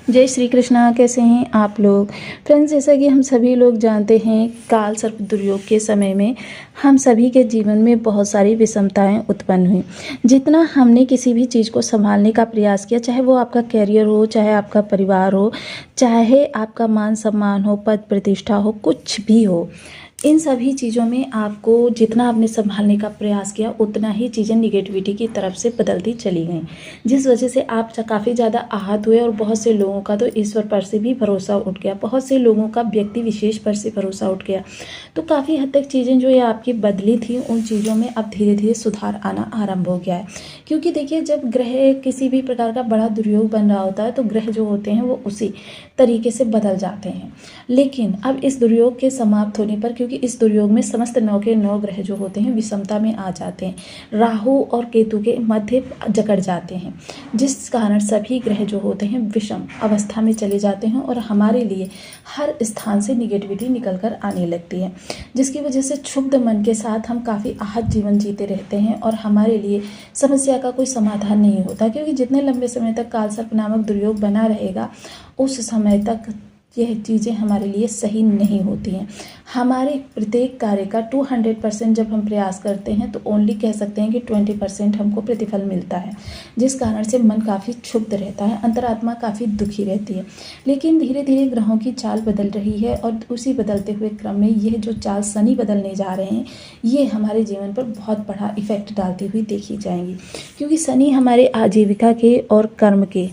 जय श्री कृष्णा। कैसे हैं आप लोग फ्रेंड्स? जैसा कि हम सभी लोग जानते हैं, काल सर्प दुर्योग के समय में हम सभी के जीवन में बहुत सारी विषमताएं उत्पन्न हुई। जितना हमने किसी भी चीज़ को संभालने का प्रयास किया, चाहे वो आपका कैरियर हो, चाहे आपका परिवार हो, चाहे आपका मान सम्मान हो, पद प्रतिष्ठा हो, कुछ भी हो, इन सभी चीज़ों में आपको जितना आपने संभालने का प्रयास किया उतना ही चीज़ें निगेटिविटी की तरफ से बदलती चली गईं, जिस वजह से आप काफ़ी ज़्यादा आहत हुए और बहुत से लोगों का तो ईश्वर पर से भी भरोसा उठ गया, बहुत से लोगों का व्यक्ति विशेष पर से भरोसा उठ गया। तो काफ़ी हद तक चीज़ें जो ये आपकी बदली थी, उन चीज़ों में अब धीरे धीरे सुधार आना आरंभ हो गया है। क्योंकि देखिए, जब ग्रह किसी भी प्रकार का बड़ा दुर्योग बन रहा होता है तो ग्रह जो होते हैं वो उसी तरीके से बदल जाते हैं। लेकिन अब इस दुर्योग के समाप्त होने पर, क्योंकि इस दुर्योग में समस्त 9 के 9 ग्रह जो होते हैं विषमता में आ जाते हैं, राहु और केतु के मध्य जकड़ जाते हैं, जिस कारण सभी ग्रह जो होते हैं विषम अवस्था में चले जाते हैं और हमारे लिए हर स्थान से निगेटिविटी निकल कर आने लगती है, जिसकी वजह से क्षुब्ध मन के साथ हम काफ़ी आहत जीवन जीते रहते हैं और हमारे लिए समस्या का कोई समाधान नहीं होता। क्योंकि जितने लंबे समय तक काल सर्प नामक दुर्योग बना रहेगा, उस समय तक यह चीज़ें हमारे लिए सही नहीं होती हैं। हमारे प्रत्येक कार्य का 200% जब हम प्रयास करते हैं तो ओनली कह सकते हैं कि 20% हमको प्रतिफल मिलता है, जिस कारण से मन काफ़ी क्षुब्ध रहता है, अंतरात्मा काफ़ी दुखी रहती है। लेकिन धीरे धीरे ग्रहों की चाल बदल रही है और उसी बदलते हुए क्रम में यह जो चाल शनि बदलने जा रहे हैं, ये हमारे जीवन पर बहुत बड़ा इफेक्ट डालती हुई देखी जाएंगी। क्योंकि शनि हमारे आजीविका के और कर्म के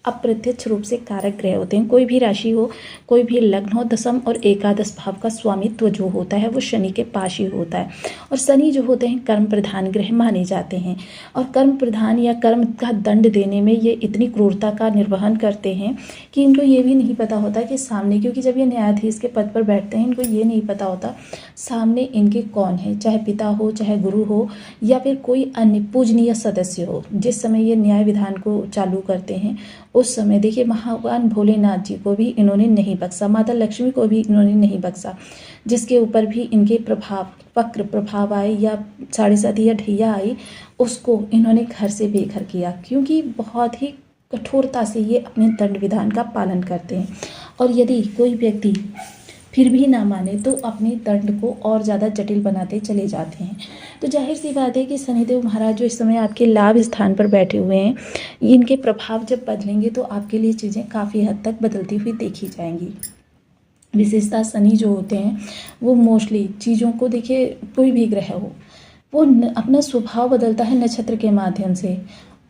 अप्रत्यक्ष रूप से कारक ग्रह होते हैं। कोई भी राशि हो, कोई भी लग्न हो, दशम और एकादश भाव का स्वामित्व जो होता है वो शनि के पास ही होता है। और शनि जो होते हैं कर्म प्रधान ग्रह माने जाते हैं और कर्म प्रधान या कर्म का दंड देने में ये इतनी क्रूरता का निर्वहन करते हैं कि इनको ये भी नहीं पता होता कि सामने, क्योंकि जब ये न्यायाधीश के पद पर बैठते हैं, इनको ये नहीं पता होता सामने इनके कौन है, चाहे पिता हो, चाहे गुरु हो, या फिर कोई अन्य पूजनीय सदस्य हो। जिस समय ये न्याय विधान को चालू करते हैं उस समय देखिए, भगवान भोलेनाथ जी को भी इन्होंने नहीं बख्शा, माता लक्ष्मी को भी इन्होंने नहीं बख्शा, जिसके ऊपर भी इनके प्रभाव, वक्र प्रभाव आए या 7.5 या ढैया आई, उसको इन्होंने घर से बेघर किया। क्योंकि बहुत ही कठोरता से ये अपने दंड विधान का पालन करते हैं और यदि कोई व्यक्ति फिर भी ना माने तो अपने दंड को और ज़्यादा जटिल बनाते चले जाते हैं। तो जाहिर सी बात है कि शनिदेव महाराज जो इस समय आपके लाभ स्थान पर बैठे हुए हैं, इनके प्रभाव जब बदलेंगे तो आपके लिए चीज़ें काफ़ी हद तक बदलती हुई देखी जाएंगी। विशेषता शनि जो होते हैं वो मोस्टली चीज़ों को, देखिए कोई भी ग्रह हो, वो अपना स्वभाव बदलता है नक्षत्र के माध्यम से,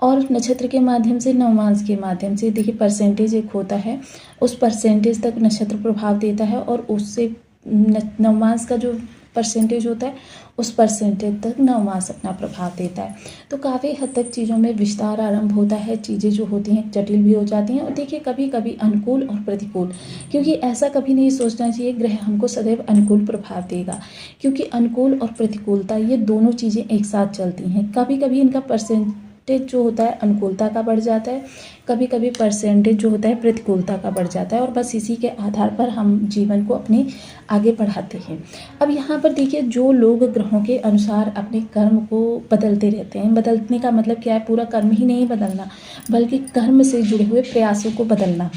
और नक्षत्र के माध्यम से नवमांश के माध्यम से। देखिए परसेंटेज एक होता है, उस परसेंटेज तक नक्षत्र प्रभाव देता है और उससे नवमांश का जो परसेंटेज होता है उस परसेंटेज तक नवमांश अपना प्रभाव देता है। तो काफ़ी हद तक चीज़ों में विस्तार आरंभ होता है, चीज़ें जो होती हैं जटिल भी हो जाती हैं। और देखिए कभी कभी अनुकूल और प्रतिकूल, क्योंकि ऐसा कभी नहीं सोचना चाहिए ग्रह हमको सदैव अनुकूल प्रभाव देगा, क्योंकि अनुकूल और प्रतिकूलता ये दोनों चीज़ें एक साथ चलती हैं। कभी कभी इनका परसेंटेज जो होता है अनुकूलता का बढ़ जाता है, कभी कभी परसेंटेज जो होता है प्रतिकूलता का बढ़ जाता है, और बस इसी के आधार पर हम जीवन को अपने आगे बढ़ाते हैं। अब यहाँ पर देखिए, जो लोग ग्रहों के अनुसार अपने कर्म को बदलते रहते हैं, बदलने का मतलब क्या है, पूरा कर्म ही नहीं बदलना बल्कि कर्म से जुड़े हुए प्रयासों को बदलना,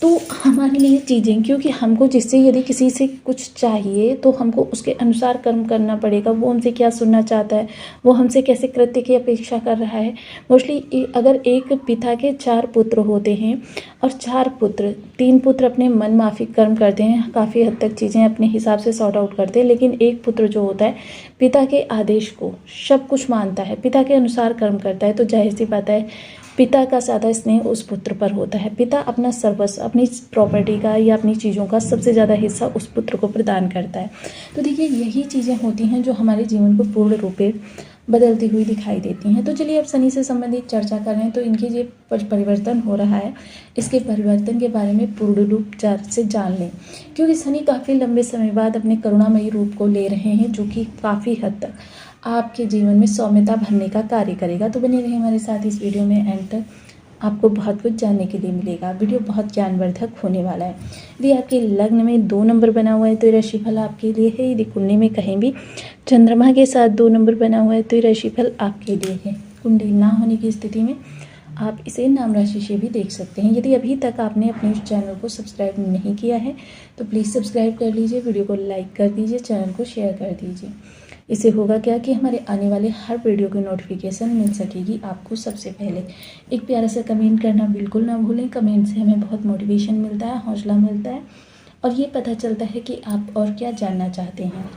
तो हमारे लिए चीज़ें, क्योंकि हमको जिससे यदि किसी से कुछ चाहिए तो हमको उसके अनुसार कर्म करना पड़ेगा। वो हमसे क्या सुनना चाहता है, वो हमसे कैसे कृत्य की अपेक्षा कर रहा है। मोस्टली अगर एक पिता के 4 पुत्र होते हैं और 4 पुत्र, 3 पुत्र अपने मन माफिक कर्म करते हैं, काफ़ी हद तक चीज़ें अपने हिसाब से सॉर्ट आउट करते हैं, लेकिन एक पुत्र जो होता है पिता के आदेश को सब कुछ मानता है, पिता के अनुसार कर्म करता है। तो जाहिर सी बात है पिता का ज़्यादा स्नेह उस पुत्र पर होता है। पिता अपना सर्वस्व, अपनी प्रॉपर्टी का या अपनी चीज़ों का सबसे ज़्यादा हिस्सा उस पुत्र को प्रदान करता है। तो देखिए यही चीज़ें होती हैं जो हमारे जीवन को पूर्ण रूप से बदलती हुई दिखाई देती हैं। तो चलिए अब शनि से संबंधित चर्चा कर रहे हैं, तो इनके जो परिवर्तन हो रहा है, इसके परिवर्तन के बारे में पूर्ण रूप से जान लें, क्योंकि शनि काफ़ी लंबे समय बाद अपने करुणामयी रूप को ले रहे हैं, जो कि काफ़ी हद तक आपके जीवन में सौम्यता भरने का कार्य करेगा। तो बने रहिए हमारे साथ इस वीडियो में, एंड तक आपको बहुत कुछ जानने के लिए मिलेगा। वीडियो बहुत ज्ञानवर्धक होने वाला है। यदि आपके लग्न में 2 नंबर बना हुआ है तो ये राशिफल आपके लिए है। यदि कुंडली में कहीं भी चंद्रमा के साथ 2 नंबर बना हुआ है तो ये राशिफल आपके लिए है। कुंडली ना होने की स्थिति में आप इसे नाम राशि से भी देख सकते हैं। यदि अभी तक आपने अपने चैनल को सब्सक्राइब नहीं किया है तो प्लीज़ सब्सक्राइब कर लीजिए, वीडियो को लाइक कर दीजिए, चैनल को शेयर कर दीजिए। इससे होगा क्या कि हमारे आने वाले हर वीडियो की नोटिफिकेशन मिल सकेगी आपको सबसे पहले। एक प्यारा सा कमेंट करना बिल्कुल ना भूलें। कमेंट से हमें बहुत मोटिवेशन मिलता है, हौसला मिलता है और ये पता चलता है कि आप और क्या जानना चाहते हैं।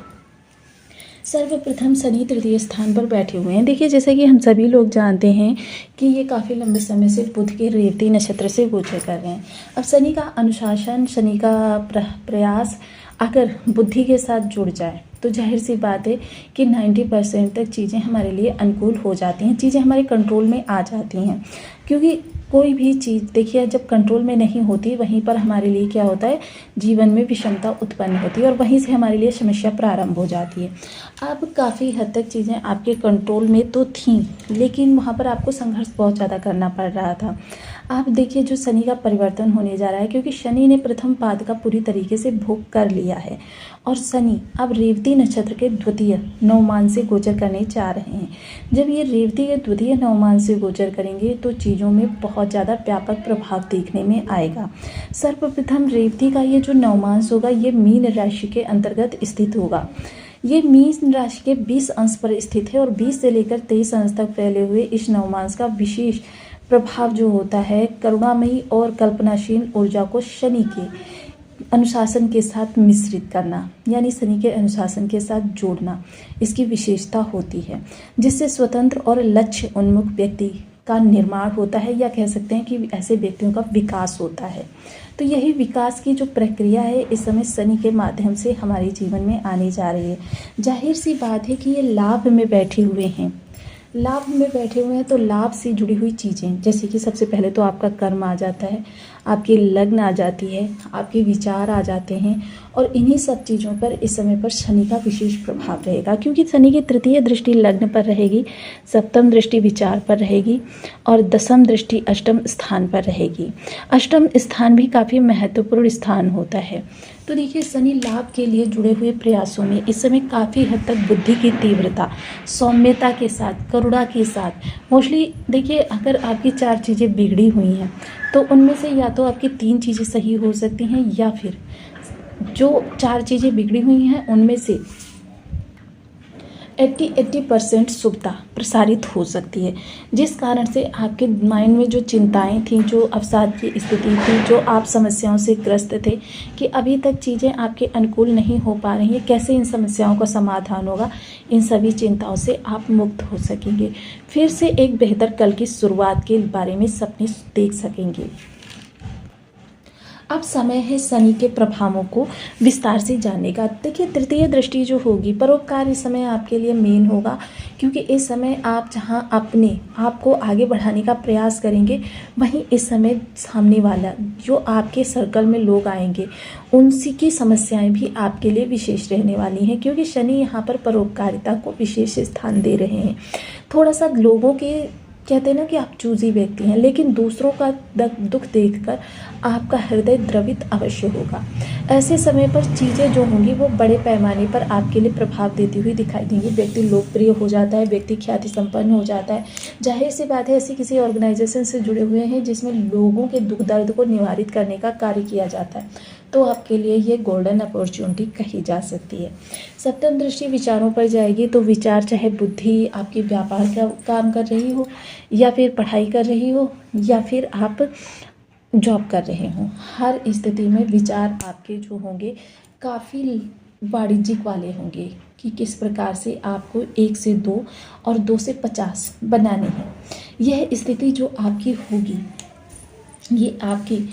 सर्वप्रथम शनि तृतीय स्थान पर बैठे हुए हैं। देखिए, जैसे कि हम सभी लोग जानते हैं कि ये काफ़ी लंबे समय से बुध के रेवती नक्षत्र से गोचर कर रहे हैं। अब शनि का अनुशासन, शनि का प्रयास अगर बुद्धि के साथ जुड़ जाए तो जाहिर सी बात है कि 90% तक चीज़ें हमारे लिए अनुकूल हो जाती हैं, चीज़ें हमारे कंट्रोल में आ जाती हैं। क्योंकि कोई भी चीज़ देखिए जब कंट्रोल में नहीं होती वहीं पर हमारे लिए क्या होता है, जीवन में विषमता उत्पन्न होती है और वहीं से हमारे लिए समस्या प्रारंभ हो जाती है। अब काफ़ी हद तक चीज़ें आपके कंट्रोल में तो थीं, लेकिन वहाँ पर आपको संघर्ष बहुत ज़्यादा करना पड़ रहा था। आप देखिए जो शनि का परिवर्तन होने जा रहा है, क्योंकि शनि ने प्रथम पाद का पूरी तरीके से भोग कर लिया है और शनि अब रेवती नक्षत्र के द्वितीय नवमान से गोचर करने जा रहे हैं। जब ये रेवती के द्वितीय नवमान से गोचर करेंगे तो चीज़ों में बहुत ज़्यादा व्यापक प्रभाव देखने में आएगा। सर्वप्रथम रेवती का ये जो नवमांश होगा ये मीन राशि के अंतर्गत स्थित होगा। ये मीन राशि के 20 अंश पर स्थित है और 20 से लेकर 23 अंश तक फैले हुए इस नवमांश का विशेष प्रभाव जो होता है करुणामयी और कल्पनाशील ऊर्जा को शनि के अनुशासन के साथ मिश्रित करना, यानी शनि के अनुशासन के साथ जोड़ना, इसकी विशेषता होती है, जिससे स्वतंत्र और लक्ष्य उन्मुख व्यक्ति का निर्माण होता है, या कह सकते हैं कि ऐसे व्यक्तियों का विकास होता है। तो यही विकास की जो प्रक्रिया है इस समय शनि के माध्यम से हमारे जीवन में आने जा रही है। जाहिर सी बात है कि ये लाभ में बैठे हुए हैं, लाभ में बैठे हुए हैं तो लाभ से जुड़ी हुई चीज़ें, जैसे कि सबसे पहले तो आपका कर्म आ जाता है, आपकी लग्न आ जाती है, आपके विचार आ जाते हैं और इन्हीं सब चीज़ों पर इस समय पर शनि का विशेष प्रभाव रहेगा। क्योंकि शनि की तृतीय दृष्टि लग्न पर रहेगी, सप्तम दृष्टि विचार पर रहेगी और दसम दृष्टि अष्टम स्थान पर रहेगी। अष्टम स्थान भी काफ़ी महत्वपूर्ण स्थान होता है। तो देखिए शनि लाभ के लिए जुड़े हुए प्रयासों में इस समय काफ़ी हद तक बुद्धि की तीव्रता, सौम्यता के साथ, करुणा के साथ, मोस्टली देखिए अगर आपकी 4 चीज़ें बिगड़ी हुई हैं तो उनमें से या तो आपकी 3 चीज़ें सही हो सकती हैं या फिर जो 4 चीज़ें बिगड़ी हुई हैं उनमें से 80% शुभता प्रसारित हो सकती है, जिस कारण से आपके माइंड में जो चिंताएं थीं, जो अवसाद की स्थिति थी, जो आप समस्याओं से ग्रस्त थे कि अभी तक चीज़ें आपके अनुकूल नहीं हो पा रही हैं, कैसे इन समस्याओं का समाधान होगा, इन सभी चिंताओं से आप मुक्त हो सकेंगे। फिर से एक बेहतर कल की शुरुआत के बारे में सपने देख सकेंगे। अब समय है शनि के प्रभावों को विस्तार से जानने का। देखिए तृतीय दृष्टि जो होगी, परोपकार इस समय आपके लिए मेन होगा, क्योंकि इस समय आप जहां अपने आप को आगे बढ़ाने का प्रयास करेंगे वहीं इस समय सामने वाला जो आपके सर्कल में लोग आएंगे उनसी की समस्याएं भी आपके लिए विशेष रहने वाली हैं, क्योंकि शनि यहाँ पर परोपकारिता को विशेष स्थान दे रहे हैं। थोड़ा सा लोगों के कहते हैं ना कि आप चूजी व्यक्ति हैं, लेकिन दूसरों का दुख देखकर आपका हृदय द्रवित अवश्य होगा। ऐसे समय पर चीज़ें जो होंगी वो बड़े पैमाने पर आपके लिए प्रभाव देती हुई दिखाई देंगी। व्यक्ति लोकप्रिय हो जाता है, व्यक्ति ख्याति संपन्न हो जाता है। जाहिर सी बात है ऐसी किसी ऑर्गेनाइजेशन से जुड़े हुए हैं जिसमें लोगों के दुख दर्द को निवारित करने का कार्य किया जाता है, तो आपके लिए ये गोल्डन अपॉर्चुनिटी कही जा सकती है। सप्तम दृष्टि विचारों पर जाएगी तो विचार, चाहे बुद्धि आपकी व्यापार का काम कर रही हो या फिर पढ़ाई कर रही हो या फिर आप जॉब कर रहे हो, हर स्थिति में विचार आपके जो होंगे काफ़ी वाणिज्यिक वाले होंगे कि किस प्रकार से आपको 1 से 2 और 2 से 50 बनाने हैं। यह स्थिति जो आपकी होगी ये आपकी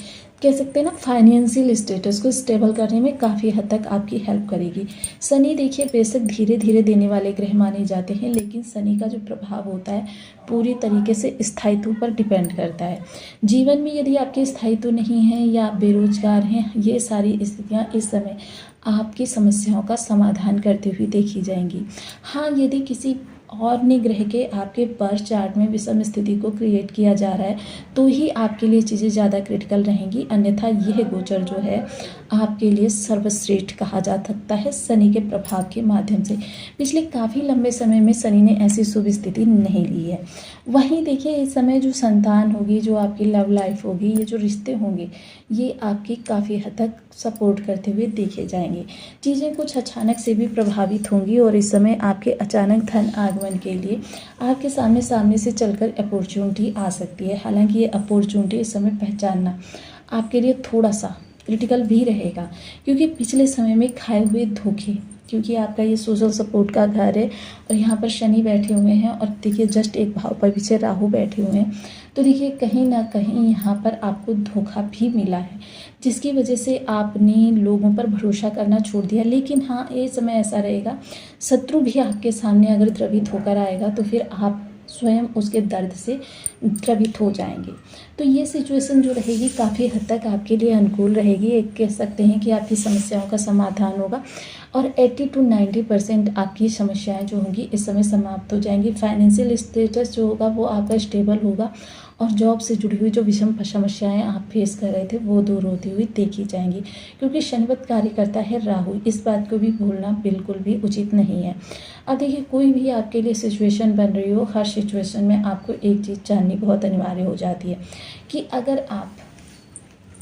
कह सकते हैं ना फाइनेंशियल स्टेटस को स्टेबल करने में काफ़ी हद तक आपकी हेल्प करेगी। शनि देखिए बेशक धीरे धीरे देने वाले ग्रह माने जाते हैं, लेकिन शनि का जो प्रभाव होता है पूरी तरीके से स्थायित्व पर डिपेंड करता है। जीवन में यदि आपके स्थायित्व नहीं है या आप बेरोजगार हैं, ये सारी स्थितियाँ इस समय आपकी समस्याओं का समाधान करती हुई देखी जाएंगी। हाँ, यदि किसी और निग्रह के आपके बर्थ चार्ट में विषम स्थिति को क्रिएट किया जा रहा है, तो ही आपके लिए चीज़ें ज़्यादा क्रिटिकल रहेंगी। अन्यथा यह गोचर जो है आपके लिए सर्वश्रेष्ठ कहा जा सकता है शनि के प्रभाव के माध्यम से। पिछले काफ़ी लंबे समय में शनि ने ऐसी शुभ स्थिति नहीं ली है। वहीं देखिए, इस समय जो संतान होगी, जो आपकी लव लाइफ होगी, ये जो रिश्ते होंगे, ये आपकी काफ़ी हद तक सपोर्ट करते हुए देखे जाएंगे। चीज़ें कुछ अचानक से भी प्रभावित होंगी और इस समय आपके अचानक धन आगमन के लिए आपके सामने से चलकर अपॉर्चुनिटी आ सकती है। हालांकि ये अपॉर्चुनिटी इस समय पहचानना आपके लिए थोड़ा सा क्रिटिकल भी रहेगा, क्योंकि पिछले समय में खाए हुए धोखे, क्योंकि आपका ये सोशल सपोर्ट का घर है और यहाँ पर शनि बैठे हुए हैं और देखिए जस्ट एक भाव पर पीछे राहु बैठे हुए हैं, तो देखिए कहीं ना कहीं यहाँ पर आपको धोखा भी मिला है, जिसकी वजह से आपने लोगों पर भरोसा करना छोड़ दिया। लेकिन हाँ, ये समय ऐसा रहेगा, शत्रु भी आपके सामने अगर द्रवित होकर आएगा तो फिर आप स्वयं उसके दर्द से द्रवित हो जाएंगे। तो ये सिचुएशन जो रहेगी काफ़ी हद तक आपके लिए अनुकूल रहेगी। एक कह सकते हैं कि आपकी समस्याओं का समाधान होगा और 80 to 90% आपकी समस्याएं जो होंगी इस समय समाप्त हो जाएंगी। फाइनेंशियल स्टेटस जो होगा वो आपका स्टेबल होगा और जॉब से जुड़ी हुई जो विषम समस्याएं आप फेस कर रहे थे वो दूर होती हुई देखी जाएंगी, क्योंकि शनिवत कार्य करता है राहु। इस बात को भी भूलना बिल्कुल भी उचित नहीं है। अब देखिए, कोई भी आपके लिए सिचुएशन बन रही हो, हर सिचुएशन में आपको एक चीज़ जाननी बहुत अनिवार्य हो जाती है कि अगर आप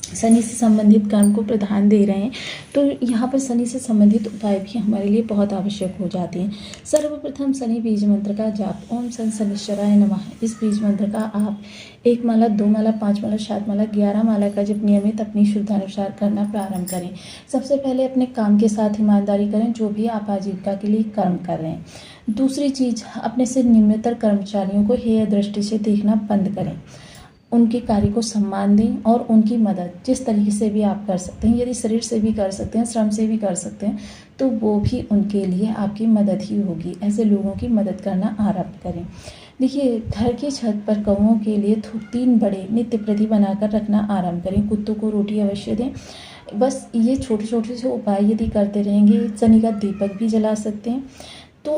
शनि से संबंधित कर्म को प्रधान दे रहे हैं तो यहाँ पर शनि से संबंधित उपाय भी हमारे लिए बहुत आवश्यक हो जाती हैं। सर्वप्रथम शनि बीज मंत्र का जाप, ओम सन शनिश्चराय नमः। इस बीज मंत्र का आप 1 माला, 2 माला, 5 माला, 7 माला, 11 माला का जब नियमित अपनी शुद्धानुसार करना प्रारंभ करें। सबसे पहले अपने काम के साथ ईमानदारी करें, जो भी आप आजीविका के लिए कर्म कर रहे हैं। दूसरी चीज़, अपने से निम्नतर कर्मचारियों को हेय दृष्टि से देखना बंद करें, उनके कार्य को सम्मान दें और उनकी मदद जिस तरीके से भी आप कर सकते हैं, यदि शरीर से भी कर सकते हैं, श्रम से भी कर सकते हैं, तो वो भी उनके लिए आपकी मदद ही होगी। ऐसे लोगों की मदद करना आरंभ करें। देखिए, घर की छत पर कौवों के लिए 3 बड़े नित्य प्रति बनाकर रखना आरंभ करें। कुत्तों को रोटी अवश्य दें। बस ये छोटे छोटे से उपाय यदि करते रहेंगे, शनि का दीपक भी जला सकते हैं। तो